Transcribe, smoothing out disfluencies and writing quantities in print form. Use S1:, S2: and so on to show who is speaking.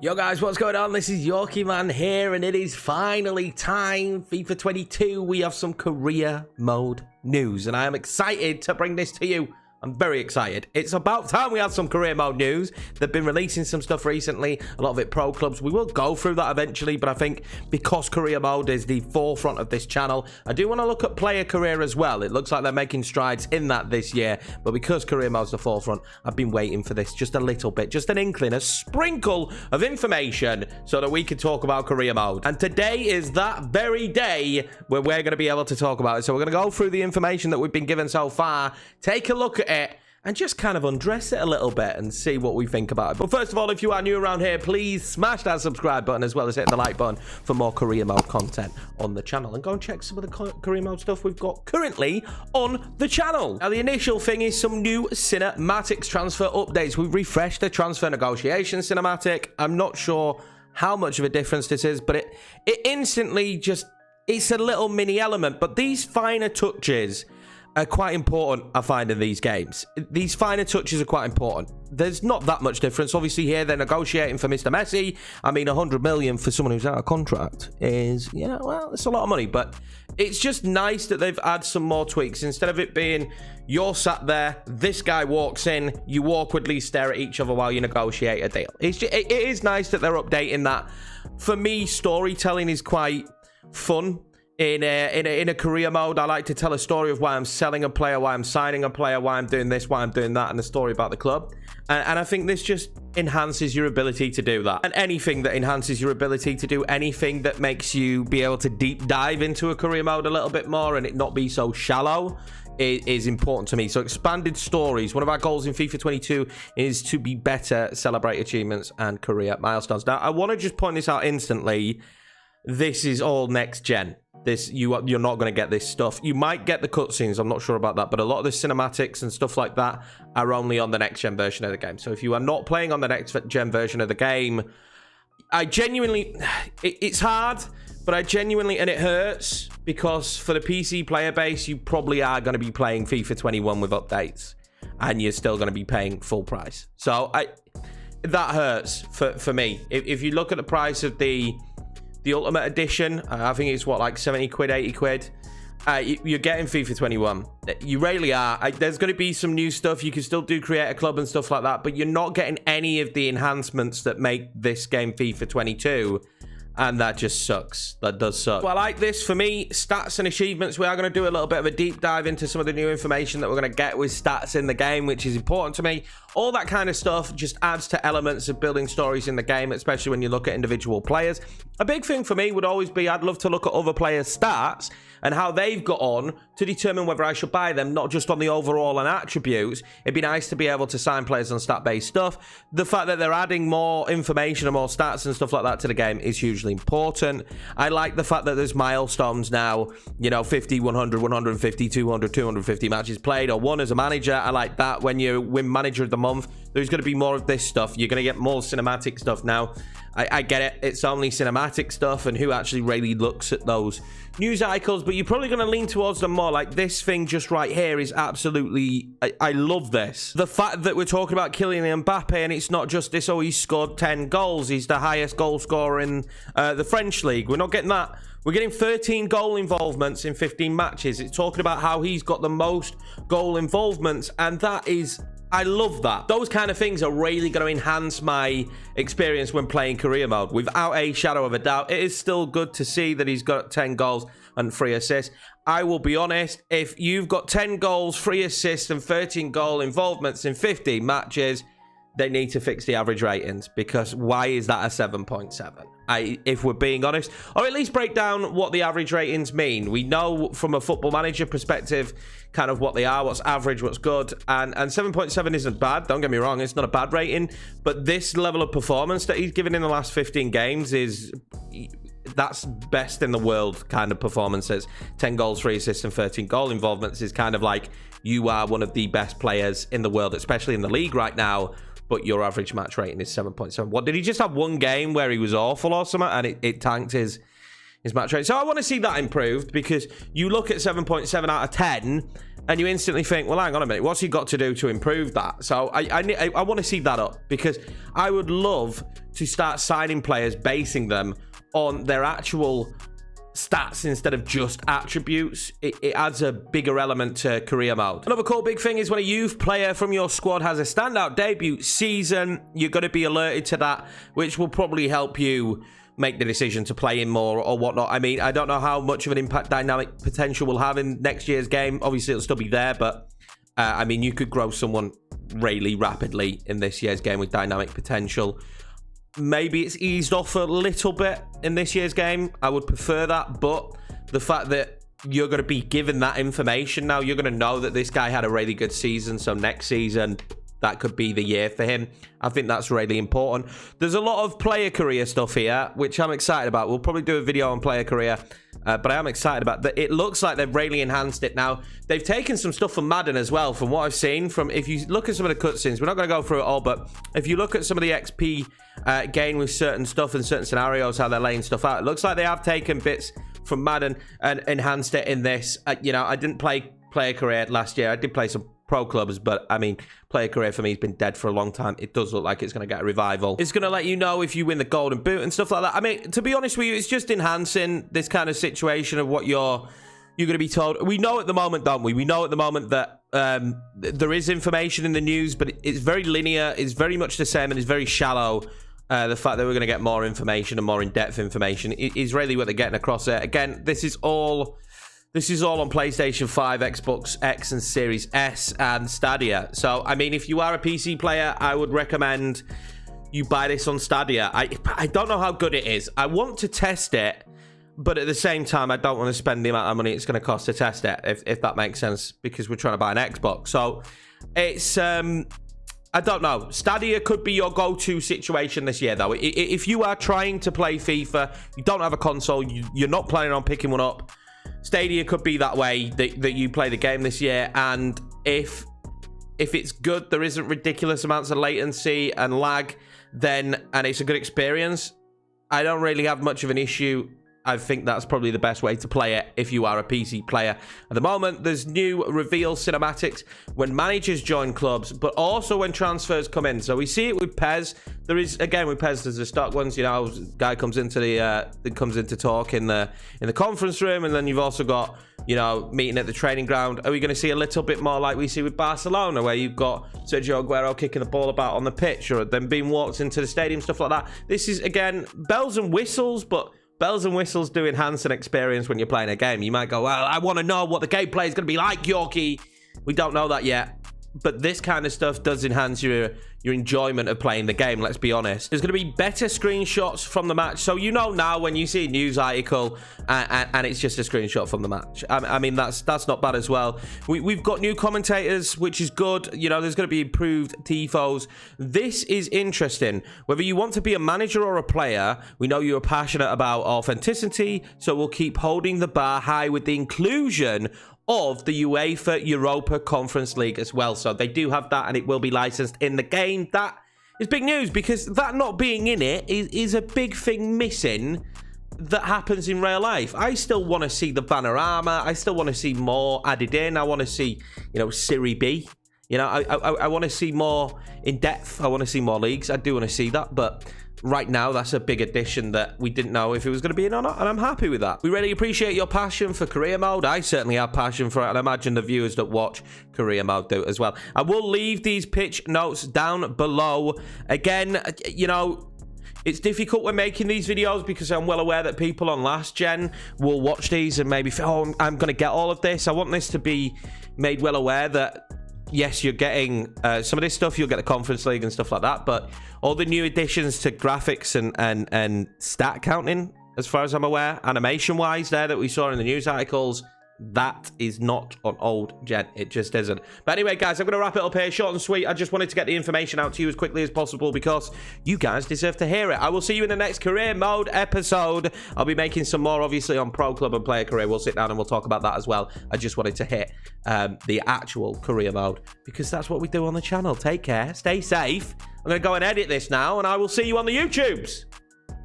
S1: Yo guys, what's going on? This is Yorkiemann here, and it is finally time. FIFA 22, we have some career mode news, and I am excited to bring this to you. I'm very excited. It's about time we had some career mode news. They've been releasing some stuff recently, a lot of it pro clubs. We will go through that eventually, but I think because career mode is the forefront of this channel, I do want to look at player career as well. It looks like they're making strides in that this year, but because career mode's the forefront, I've been waiting for this just a little bit, just an inkling, a sprinkle of information so that we can talk about career mode. And today is that very day where we're going to be able to talk about it. So we're going to go through the information that we've been given so far, take a look at it, and just kind of undress it a little bit and see what we think about it. But first of all, if you are new around here, please smash that subscribe button as well as hitting the like button for more career mode content on the channel. And go and check some of the career mode stuff we've got currently on the channel. Now, the initial thing is some new cinematics transfer updates. We've refreshed the transfer negotiation cinematic. I'm not sure how much of a difference this is, but it instantly just, it's a little mini element. But these finer touches are quite important, I find, in these games. These finer touches are quite important. There's not that much difference. Obviously, here they're negotiating for Mr. Messi. I mean, 100 million for someone who's out of contract is, you know, well, it's a lot of money. But it's just nice that they've added some more tweaks. Instead of it being, you're sat there, this guy walks in, you awkwardly stare at each other while you negotiate a deal. It is nice that they're updating that. For me, storytelling is quite fun. In a career mode, I like to tell a story of why I'm selling a player, why I'm signing a player, why I'm doing this, why I'm doing that, and a story about the club. And I think this just enhances your ability to do that. And anything that enhances your ability to do anything that makes you be able to deep dive into a career mode a little bit more and it not be so shallow is important to me. So expanded stories. One of our goals in FIFA 22 is to be better, celebrate achievements and career milestones. Now, I want to just point this out instantly. This is all next gen. You're not going to get this stuff. You might get the cutscenes, I'm not sure about that, but a lot of the cinematics and stuff like that are only on the next gen version of the game. So if you are not playing on the next gen version of the game, I genuinely, it's hard, but I genuinely, and it hurts, because for the PC player base, you probably are going to be playing FIFA 21 with updates, and you're still going to be paying full price. So that hurts for me. If you look at the price of the Ultimate Edition, I think it's what, like 70 quid, 80 quid. You're getting FIFA 21. You really are. There's going to be some new stuff. You can still do Create a Club and stuff like that, but you're not getting any of the enhancements that make this game FIFA 22. And that just sucks. That does suck. Well, I like this. For me, stats and achievements, we are going to do a little bit of a deep dive into some of the new information that we're going to get with stats in the game, which is important to me. All that kind of stuff just adds to elements of building stories in the game, especially when you look at individual players. A big thing for me would always be, I'd love to look at other players' stats and how they've got on to determine whether I should buy them, not just on the overall and attributes. It'd be nice to be able to sign players on stat-based stuff. The fact that they're adding more information and more stats and stuff like that to the game is hugely important. I like the fact that there's milestones now, you know, 50, 100, 150, 200, 250 matches played or won as a manager. I like that. When you win manager of the month, there's going to be more of this stuff. You're going to get more cinematic stuff now. I get it. It's only cinematic stuff, and who actually really looks at those news articles, but you're probably going to lean towards them more. Like this thing just right here is absolutely, I love this. The fact that we're talking about Kylian Mbappe, and it's not just this, oh, he scored 10 goals. He's the highest goal scorer in the French league. We're not getting that. We're getting 13 goal involvements in 15 matches. It's talking about how he's got the most goal involvements, and that is, I love that. Those kind of things are really going to enhance my experience when playing career mode. Without a shadow of a doubt, it is still good to see that he's got 10 goals and 3 assists. I will be honest, if you've got 10 goals, 3 assists, and 13 goal involvements in 15 matches, they need to fix the average ratings, because why is that a 7.7? If we're being honest, or at least break down what the average ratings mean. We know from a football manager perspective kind of what they are, what's average, what's good, and 7.7 isn't bad, don't get me wrong, it's not a bad rating, but this level of performance that he's given in the last 15 games is, that's best in the world kind of performances. 10 goals, 3 assists, and 13 goal involvements is kind of like, you are one of the best players in the world, especially in the league right now, but your average match rating is 7.7. What, did he just have one game where he was awful or something and it tanked his match rating? So I want to see that improved, because you look at 7.7 out of 10 and you instantly think, well, hang on a minute, what's he got to do to improve that? So I want to see that up, because I would love to start signing players, basing them on their actual stats instead of just attributes. It adds a bigger element to career mode. Another cool big thing is when a youth player from your squad has a standout debut season, you're going to be alerted to that, which will probably help you make the decision to play in more or whatnot. I mean, I don't know how much of an impact dynamic potential will have in next year's game. Obviously, it'll still be there, but I mean, you could grow someone really rapidly in this year's game with dynamic potential. Maybe it's eased off a little bit in this year's game. I would prefer that, but the fact that you're going to be given that information now, you're going to know that this guy had a really good season, so next season that could be the year for him. I think that's really important. There's a lot of player career stuff here, which I'm excited about. We'll probably do a video on player career, but I am excited about that. It looks like they've really enhanced it now. They've taken some stuff from Madden as well, from what I've seen. If you look at some of the cutscenes, we're not going to go through it all, but if you look at some of the XP gain with certain stuff and certain scenarios, how they're laying stuff out, it looks like they have taken bits from Madden and enhanced it in this. You know, I didn't play player career last year. I did play some pro clubs, but I mean, player career for me has been dead for a long time. It does look like it's going to get a revival. It's going to let you know if you win the golden boot and stuff like that. I mean, to be honest with you, it's just enhancing this kind of situation of what you're going to be told. We know at the moment, don't we? We know at the moment that there is information in the news, but it's very linear. It's very much the same, and it's very shallow. The fact that we're going to get more information and more in-depth information is really what they're getting across there. Again, this is all on PlayStation 5, Xbox X and Series S and Stadia. So, I mean, if you are a PC player, I would recommend you buy this on Stadia. I don't know how good it is. I want to test it, but at the same time, I don't want to spend the amount of money it's going to cost to test it, if that makes sense, because we're trying to buy an Xbox. So, it's I don't know. Stadia could be your go-to situation this year, though. If you are trying to play FIFA, you don't have a console, you're not planning on picking one up, Stadia could be that way that you play the game this year. And if it's good, there isn't ridiculous amounts of latency and lag, and it's a good experience, I don't really have much of an issue. I think that's probably the best way to play it if you are a PC player. At the moment, there's new reveal cinematics when managers join clubs, but also when transfers come in. So we see it with Pez. There is, again, with Pez, there's the stock ones. You know, guy comes into talk in the conference room, and then you've also got, you know, meeting at the training ground. Are we going to see a little bit more like we see with Barcelona, where you've got Sergio Aguero kicking the ball about on the pitch, or then being walked into the stadium, stuff like that? This is, again, bells and whistles, but bells and whistles do enhance an experience when you're playing a game. You might go, well, I want to know what the gameplay is going to be like, Yorkie. We don't know that yet. But this kind of stuff does enhance your enjoyment of playing the game, let's be honest. There's going to be better screenshots from the match. So you know now when you see a news article and it's just a screenshot from the match. I mean, that's not bad as well. We've got new commentators, which is good. You know, there's going to be improved tifos. This is interesting. Whether you want to be a manager or a player, we know you're passionate about authenticity, so we'll keep holding the bar high with the inclusion of the UEFA Europa Conference League as well. So they do have that, and it will be licensed in the game. That is big news, because that not being in it is a big thing missing that happens in real life. I still want to see the panorama. I still want to see more added in. I want to see, you know, Serie B. You know, I want to see more in depth. I want to see more leagues. I do want to see that, but right now, that's a big addition that we didn't know if it was going to be in or not, and I'm happy with that. We really appreciate your passion for career mode. I certainly have passion for it, and I imagine the viewers that watch career mode do as well. I will leave these pitch notes down below. Again, you know, it's difficult when making these videos because I'm well aware that people on last gen will watch these and maybe feel, oh, I'm going to get all of this. I want this to be made well aware that yes, you're getting some of this stuff. You'll get the Conference League and stuff like that, but all the new additions to graphics and stat counting, as far as I'm aware, animation-wise there that we saw in the news articles, that is not on old gen. It just isn't. But anyway, guys, I'm going to wrap it up here. Short and sweet. I just wanted to get the information out to you as quickly as possible because you guys deserve to hear it. I will see you in the next career mode episode. I'll be making some more, obviously, on Pro Club and Player Career. We'll sit down and we'll talk about that as well. I just wanted to hit the actual career mode because that's what we do on the channel. Take care. Stay safe. I'm going to go and edit this now, and I will see you on the YouTubes.